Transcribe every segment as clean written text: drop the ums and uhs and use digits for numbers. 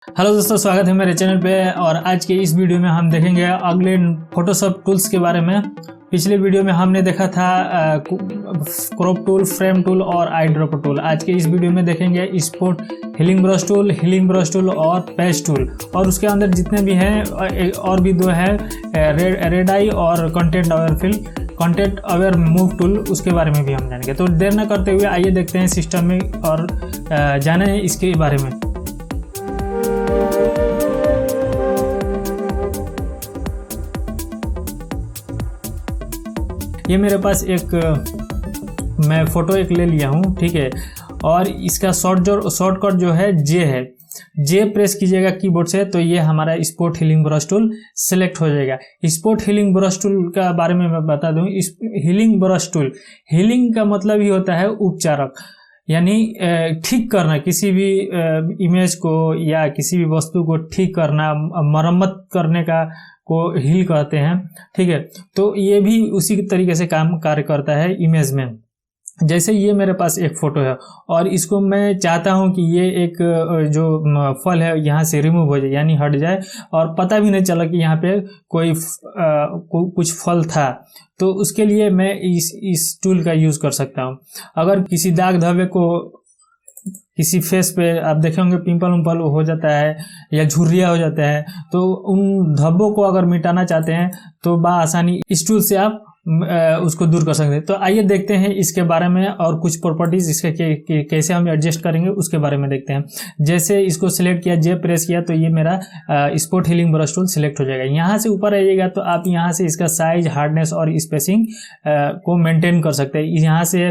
Hello दोस्तों, स्वागत है मेरे चैनल पे। और आज के इस वीडियो में हम देखेंगे अगले फोटोशॉप टूल्स के बारे में। पिछले वीडियो में हमने देखा था क्रॉप टूल, फ्रेम टूल और आई ड्रॉपर टूल। आज के इस वीडियो में देखेंगे स्पॉट हीलिंग ब्रश टूल और पैच टूल। और उसके अंदर जितने भी हैं और भी दो है, रेड आई और कंटेंट अवेयर मूव टूल, उसके बारे में भी हम जानेंगे। तो देर न करते हुए आइए देखते हैं सिस्टम में और जाने इसके बारे में। ये मेरे पास मैं फ़ोटो ले लिया हूँ, ठीक है। और इसका शॉर्टकट जो है जे प्रेस कीजिएगा कीबोर्ड से, तो ये हमारा spot healing brush tool select हो जाएगा। स्पॉट हीलिंग ब्रश टूल का बारे में मैं बता दूँ। हीलिंग ब्रश टूल, हीलिंग का मतलब ही होता है उपचारक, यानी ठीक करना, किसी भी इमेज को या किसी भी वस्तु को ठीक करना, मरम्मत करने का को हील कहते हैं, ठीक है। तो ये भी उसी तरीके से कार्य करता है इमेज में। जैसे ये मेरे पास एक फ़ोटो है और इसको मैं चाहता हूँ कि ये एक जो फल है यहाँ से रिमूव हो जाए, यानी हट जाए, और पता भी नहीं चला कि यहाँ पे कुछ फल था। तो उसके लिए मैं इस टूल का यूज़ कर सकता हूँ। अगर किसी दाग धब्बे को, किसी फेस पे आप देखे होंगे पिंपल उम्पल हो जाता है या झुर्रिया हो जाता है, तो उन धब्बों को अगर मिटाना चाहते हैं तो बआसानी इस टूल से आप उसको दूर कर सकते हैं। तो आइए देखते हैं इसके बारे में और कुछ प्रॉपर्टीज इसके कैसे हम एडजस्ट करेंगे उसके बारे में देखते हैं। जैसे इसको सिलेक्ट किया, जे प्रेस किया, तो ये मेरा spot healing brush tool select हो जाएगा। यहाँ से ऊपर आइएगा तो आप यहाँ से इसका साइज, हार्डनेस और स्पेसिंग को मेंटेन कर सकते हैं। यहाँ से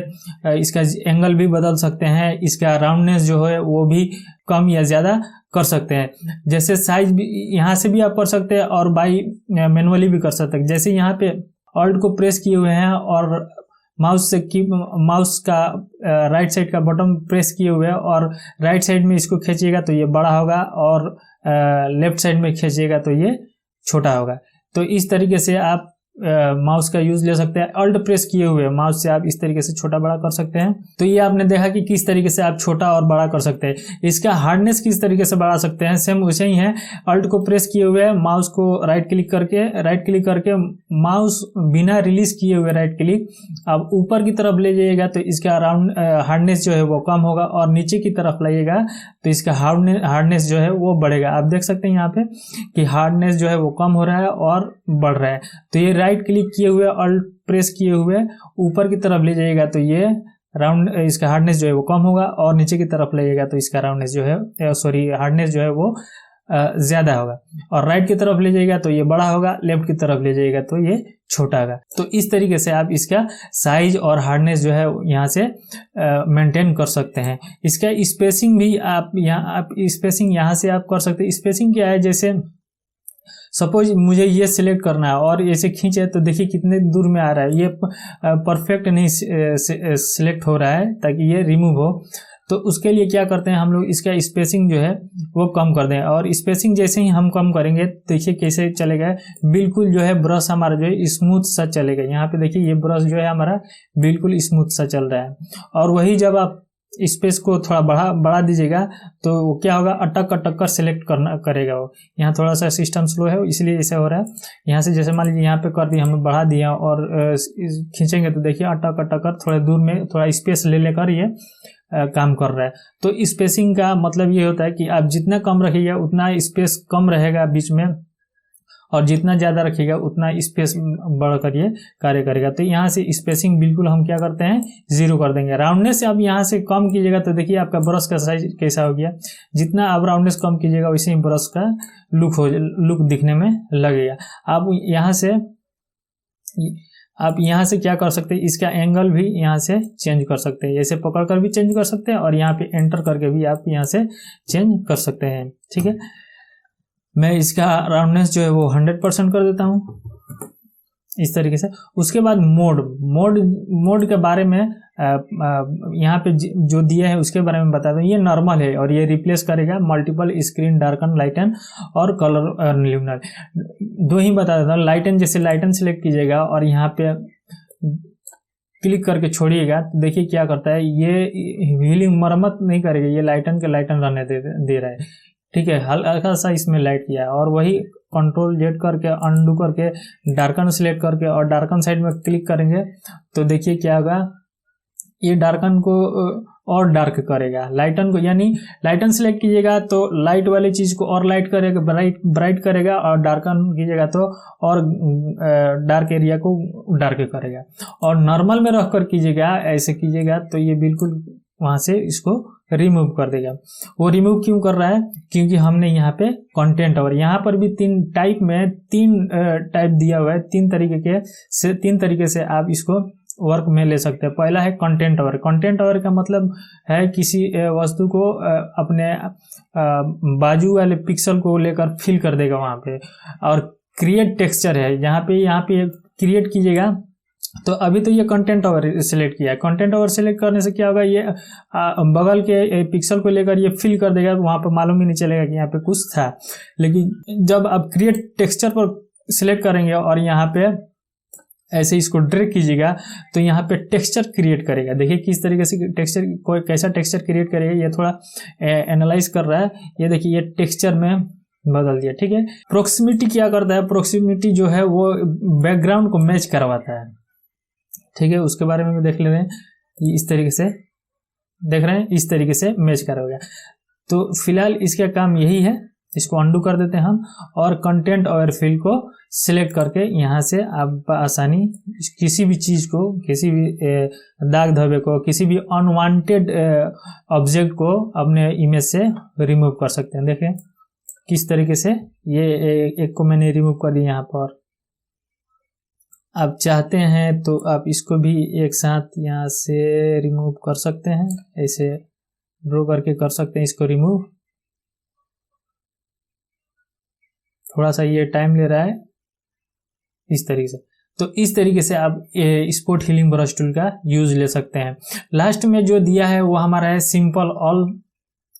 इसका एंगल भी बदल सकते हैं, इसका राउंडनेस जो है वो भी कम या ज़्यादा कर सकते हैं। जैसे साइज भी यहाँ से भी आप कर सकते हैं और बाई मैनुअली भी कर सकते हैं। जैसे यहाँ पे ऑल्ट को प्रेस किए हुए हैं और माउस का राइट साइड का बटन प्रेस किए हुए हैं और राइट साइड में इसको खींचिएगा तो ये बड़ा होगा और लेफ्ट साइड में खींचिएगा तो ये छोटा होगा। तो इस तरीके से आप माउस का यूज ले सकते हैं। ऑल्ट प्रेस किए हुए माउस से आप इस तरीके से छोटा बड़ा कर सकते हैं। तो ये आपने देखा कि किस तरीके से आप छोटा और बड़ा कर सकते हैं। इसका हार्डनेस किस तरीके से बढ़ा सकते हैं, सेम वैसे ही है। ऑल्ट को प्रेस किए हुए माउस को राइट क्लिक करके माउस बिना रिलीज किए हुए राइट क्लिक आप ऊपर की तरफ ले जाइएगा तो इसका हार्डनेस जो है वो कम होगा, और नीचे की तरफ लाइएगा तो इसका हार्डनेस जो है वो बढ़ेगा। आप देख सकते हैं यहाँ पे कि हार्डनेस जो है वो कम हो रहा है और बढ़ रहा है। तो ये राइट क्लिक किए हुए ऑल्ट प्रेस किए हुए ऊपर की तरफ ले जाइएगा तो ये इसका हार्डनेस जो है वो कम होगा, और नीचे की तरफ लाइएगा तो इसका हार्डनेस जो है वो ज्यादा होगा। और राइट की तरफ ले जाइएगा तो ये बड़ा होगा, लेफ्ट की तरफ ले जाइएगा तो ये छोटा होगा। तो इस तरीके से आप इसका साइज और हार्डनेस जो है यहाँ से मेंटेन कर सकते हैं। इसका स्पेसिंग भी आप स्पेसिंग यहाँ से आप कर सकते हैं। स्पेसिंग क्या है, जैसे सपोज मुझे ये सिलेक्ट करना है और ऐसे खींचे तो देखिए कितने दूर में आ रहा है, ये परफेक्ट नहीं सिलेक्ट हो रहा है ताकि ये रिमूव हो। तो उसके लिए क्या करते हैं हम लोग, इसका स्पेसिंग जो है वो कम कर दें। और स्पेसिंग जैसे ही हम कम करेंगे देखिए कैसे चलेगा, बिल्कुल जो है ब्रश हमारा जो है स्मूथ सा चलेगा। यहाँ पे देखिए ये ब्रश जो है हमारा बिल्कुल स्मूथ सा चल रहा है। और वही जब आप स्पेस को थोड़ा बढ़ा दीजिएगा तो क्या होगा, अटक कर सिलेक्ट करेगा वो। यहाँ थोड़ा सा सिस्टम स्लो है इसलिए ऐसा हो रहा है। यहाँ से जैसे मान लीजिए यहाँ पे कर दिया, हमने बढ़ा दिया और खींचेंगे तो देखिए अटक कर थोड़ा दूर में थोड़ा स्पेस ले लेकर ये काम कर रहा है। तो स्पेसिंग का मतलब ये होता है कि आप जितना कम रखिएगा उतना स्पेस कम रहेगा बीच में, और जितना ज़्यादा रखिएगा उतना स्पेस बढ़कर ये कार्य करेगा। तो यहाँ से स्पेसिंग बिल्कुल हम क्या करते हैं, 0 कर देंगे। राउंडनेस आप यहाँ से कम कीजिएगा तो देखिए आपका ब्रश का साइज कैसा हो गया। जितना आप राउंडनेस कम कीजिएगा वैसे ही ब्रश का लुक दिखने में लगेगा। आप यहाँ से क्या कर सकते हैं, इसका एंगल भी यहाँ से चेंज कर सकते हैं। ऐसे पकड़ कर भी चेंज कर सकते हैं और यहाँ पे एंटर करके भी आप यहाँ से चेंज कर सकते हैं, ठीक है। मैं इसका राउंडनेस जो है वो 100% कर देता हूँ इस तरीके से। उसके बाद मोड के बारे में यहाँ पे जो दिया है उसके बारे में बता दूँ। ये नॉर्मल है और ये रिप्लेस करेगा मल्टीपल स्क्रीन, डार्कन, लाइटन और कलर ल्यूमिनर। दो ही बता देता हूँ। लाइटन, जैसे लाइटन सिलेक्ट कीजिएगा और यहाँ पे क्लिक करके छोड़िएगा तो देखिए क्या करता है, ये व्हीलिंग मरम्मत नहीं करेगा, ये लाइटन के लाइटन रहने दे रहा है। ठीक है, हल्का सा इसमें लाइट किया है, और वही कंट्रोल जेड करके अनडू करके डार्कन सिलेक्ट करके और डार्कन साइड में क्लिक करेंगे तो देखिए क्या होगा, ये डार्कन को और डार्क करेगा, लाइटन को, यानी लाइटन सिलेक्ट कीजिएगा तो लाइट वाली चीज को और लाइट करेगा, ब्राइट करेगा, और डार्कन कीजिएगा तो और डार्क एरिया को डार्क करेगा। और नॉर्मल में रख कर कीजिएगा, ऐसे कीजिएगा तो ये बिल्कुल वहां से इसको रिमूव कर देगा। वो रिमूव क्यों कर रहा है, क्योंकि हमने यहाँ पे कंटेंट और यहाँ पर भी तीन टाइप दिया हुआ है, तीन तरीके से आप इसको वर्क में ले सकते हैं। पहला है कंटेंट अवर। कंटेंट अवर का मतलब है किसी वस्तु को अपने बाजू वाले पिक्सल को लेकर फिल कर देगा वहां पे। और क्रिएट टेक्सचर है, यहाँ पे क्रिएट कीजिएगा तो अभी तो ये कंटेंट अवर सिलेक्ट किया है। कंटेंट अवर सिलेक्ट करने से क्या होगा, ये बगल के पिक्सल को लेकर ये फिल कर देगा, वहां पर मालूम ही नहीं चलेगा कि यहाँ पे कुछ था। लेकिन जब आप क्रिएट टेक्सचर पर सिलेक्ट करेंगे और यहाँ पे ऐसे इसको ड्रैग कीजिएगा तो यहाँ पे टेक्सचर क्रिएट करेगा। देखिए किस तरीके से टेक्सचर, कोई कैसा टेक्सचर क्रिएट करेगा, ये थोड़ा एनालाइज कर रहा है। ये देखिए ये टेक्सचर में बदल दिया, ठीक है। प्रोक्सिमिटी क्या करता है, प्रोक्सिमिटी जो है वो बैकग्राउंड को मैच करवाता है, ठीक है। उसके बारे में भी देख ले रहे हैं, इस तरीके से देख रहे हैं, इस तरीके से मैच करेगा। तो फिलहाल इसका काम यही है, इसको अंडू कर देते हैं हम, और कंटेंट और फिल को सिलेक्ट करके यहाँ से आप आसानी किसी भी चीज को, किसी भी दाग धब्बे को, किसी भी अनवांटेड ऑब्जेक्ट को अपने इमेज से रिमूव कर सकते हैं। देखें किस तरीके से, ये एक को मैंने रिमूव कर दिया। यहाँ पर आप चाहते हैं तो आप इसको भी एक साथ यहाँ से रिमूव कर सकते हैं, ऐसे ड्रॉ करके कर सकते हैं इसको रिमूव। थोड़ा सा ये टाइम ले रहा है इस तरीके से। तो इस तरीके से आप स्पॉट हीलिंग ब्रश टूल का यूज ले सकते हैं। लास्ट में जो दिया है वो हमारा है simple all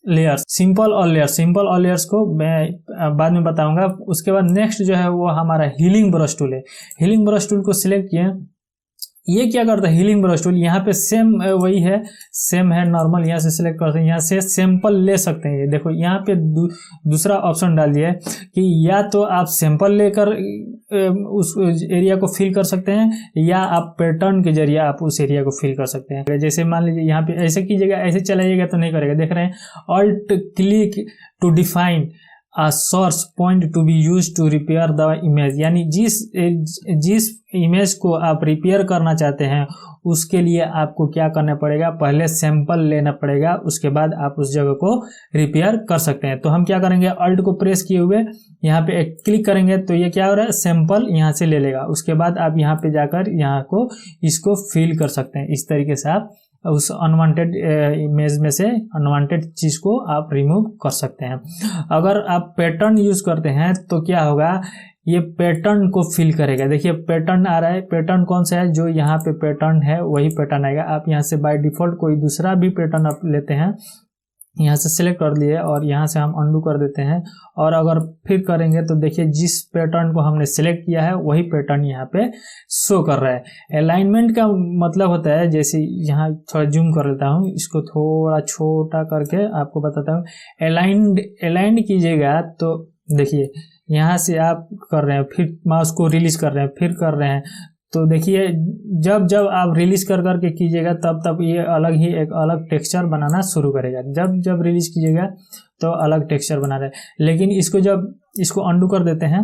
layers. Simple all layers को मैं बाद में बताऊंगा। उसके बाद नेक्स्ट जो है वो हमारा हीलिंग ब्रश टूल है। हीलिंग ब्रश टूल को सिलेक्ट किए, ये क्या करता है हीलिंग ब्रश टूल, यहाँ पे सेम वही है, सेम है नॉर्मल। यहाँ से सिलेक्ट करते हैं, यहाँ से सैंपल ले सकते हैं। देखो यहाँ पे दूसरा ऑप्शन डाल दिया है कि या तो आप सैंपल लेकर उस एरिया को फिल कर सकते हैं, या आप पैटर्न के जरिए आप उस एरिया को फिल कर सकते हैं। जैसे मान लीजिए यहाँ पे ऐसे कीजिएगा, ऐसे चलाइएगा तो नहीं करेगा। देख रहे हैं, alt click to define a source point to be used to repair the image, यानी जिस इमेज को आप रिपेयर करना चाहते हैं उसके लिए आपको क्या करना पड़ेगा, पहले सैंपल लेना पड़ेगा, उसके बाद आप उस जगह को रिपेयर कर सकते हैं। तो हम क्या करेंगे, अल्ट को प्रेस किए हुए यहाँ पे एक क्लिक करेंगे तो ये क्या हो रहा है, सैंपल यहाँ से ले लेगा। उसके बाद आप यहाँ पे जाकर यहाँ को इसको फिल कर सकते हैं। इस तरीके से आप उस अनवांटेड इमेज में से अनवांटेड चीज को आप रिमूव कर सकते हैं। अगर आप पैटर्न यूज करते हैं तो क्या होगा, ये पैटर्न को फिल करेगा। देखिए पैटर्न आ रहा है, पैटर्न कौन सा है, जो यहाँ पे पैटर्न है वही पैटर्न आएगा। आप यहाँ से बाय डिफॉल्ट कोई दूसरा भी पैटर्न आप लेते हैं, यहाँ से सिलेक्ट कर लिए और यहाँ से हम अंडू कर देते हैं। और अगर फिर करेंगे तो देखिए जिस पैटर्न को हमने सिलेक्ट किया है वही पैटर्न यहाँ पे शो कर रहा है। अलाइनमेंट का मतलब होता है, जैसे यहाँ थोड़ा जूम कर लेता हूँ, इसको थोड़ा छोटा करके आपको बताता हूँ। अलाइंड कीजिएगा तो देखिए यहाँ से आप कर रहे हैं, फिर माउस को रिलीज कर रहे हैं, फिर कर रहे हैं, तो देखिए जब आप रिलीज कर करके कीजिएगा तब ये अलग ही एक अलग टेक्सचर बनाना शुरू करेगा। जब रिलीज कीजिएगा तो अलग टेक्सचर बना रहे हैं। लेकिन इसको अंडू कर देते हैं,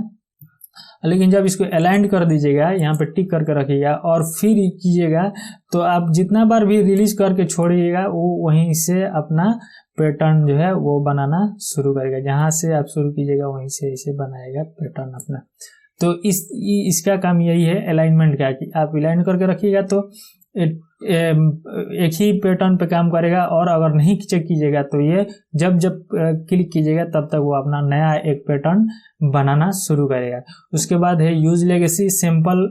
लेकिन जब इसको अलाइन कर दीजिएगा, यहाँ पे टिक करके रखिएगा और फिर कीजिएगा तो आप जितना बार भी रिलीज करके छोड़िएगा वो वहीं से अपना पैटर्न जो है वो बनाना शुरू करेगा। जहाँ से आप शुरू कीजिएगा वहीं से इसे बनाएगा पैटर्न अपना। तो इसका काम यही है अलाइनमेंट का, कि आप अलाइन करके रखिएगा तो एक ही पैटर्न पे काम करेगा। और अगर नहीं चेक कीजिएगा तो ये जब क्लिक कीजिएगा तब तक वो अपना नया एक पैटर्न बनाना शुरू करेगा। उसके बाद है यूज लेगेसी सैंपल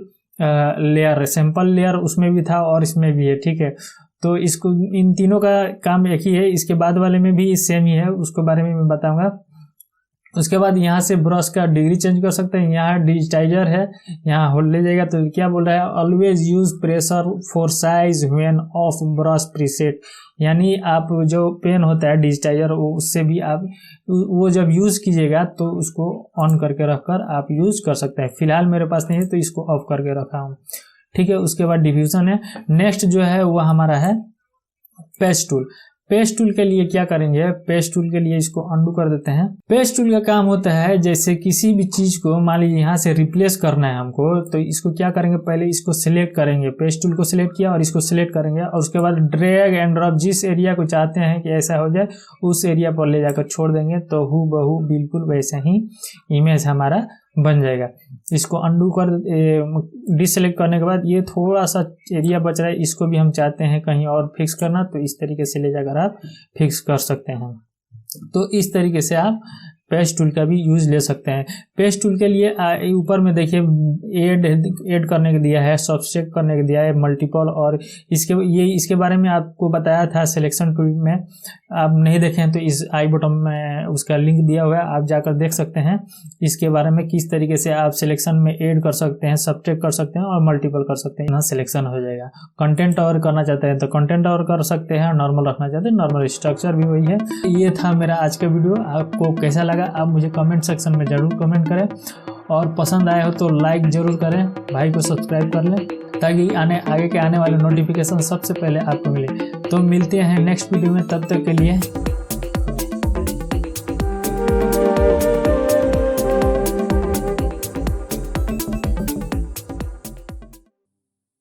लेयर, उसमें भी था और इसमें भी है, ठीक है। तो इसको इन तीनों का काम एक ही है। इसके बाद वाले में भी सेम ही है, उसके बारे में मैं बताऊंगा। उसके बाद यहाँ से ब्रश का डिग्री चेंज कर सकते हैं। यहाँ डिजिटाइजर है, यहाँ होल्ड ले जाएगा तो क्या बोल रहा है, always use pressure for size when of brush preset. यानी आप जो पेन होता है डिजिटाइजर, उससे भी आप वो जब यूज़ कीजिएगा तो उसको ऑन करके रखकर आप यूज़ कर सकते हैं। फिलहाल मेरे पास नहीं है तो इसको ऑफ करके रखा हूँ, ठीक है। उसके बाद डिफ्यूजन है। नेक्स्ट जो है वो हमारा है पेस्ट टूल। पेस्ट टूल के लिए क्या करेंगे, पेस्ट टूल के लिए इसको अंडू कर देते हैं। पेस्ट टूल का काम होता है जैसे किसी भी चीज को मान लीजिए यहाँ से रिप्लेस करना है हमको, तो इसको क्या करेंगे, पहले इसको सिलेक्ट करेंगे, पेस्ट टूल को सिलेक्ट किया और इसको सिलेक्ट करेंगे और उसके बाद ड्रैग एंड ड्रॉप, जिस एरिया को चाहते हैं कि ऐसा हो जाए उस एरिया पर ले जाकर छोड़ देंगे तो हूबहू बिल्कुल वैसे ही इमेज हमारा बन जाएगा। इसको अंडू कर डिसेलेक्ट करने के बाद ये थोड़ा सा एरिया बच रहा है, इसको भी हम चाहते हैं कहीं और फिक्स करना, तो इस तरीके से ले जाकर आप फिक्स कर सकते हैं। तो इस तरीके से आप पेस्ट टूल का भी यूज ले सकते हैं। पेस्ट टूल के लिए ऊपर में देखिए ऐड करने के दिया है, सब्सट्रैक्ट करने के दिया है, मल्टीपल, और इसके बारे में आपको बताया था सिलेक्शन टूल में। आप नहीं देखें तो इस आई बटन में उसका लिंक दिया हुआ है, आप जाकर देख सकते हैं इसके बारे में, किस तरीके से आप सिलेक्शन में ऐड कर सकते हैं, सब्सट्रैक्ट कर सकते हैं और मल्टीपल कर सकते हैं। यहाँ सिलेक्शन हो जाएगा। कंटेंट और करना चाहते हैं तो कंटेंट और कर सकते हैं, नॉर्मल रखना चाहते हैं नॉर्मल, स्ट्रक्चर भी वही है। ये था मेरा आज का वीडियो। आपको कैसा लगा आप मुझे कमेंट सेक्शन में जरूर कमेंट करें, और पसंद आए हो तो लाइक जरूर करें, भाई को सब्सक्राइब कर लें ताकि आगे के आने वाले नोटिफिकेशन सबसे पहले आपको मिले। तो मिलते हैं नेक्स्ट वीडियो में, तब तक के लिए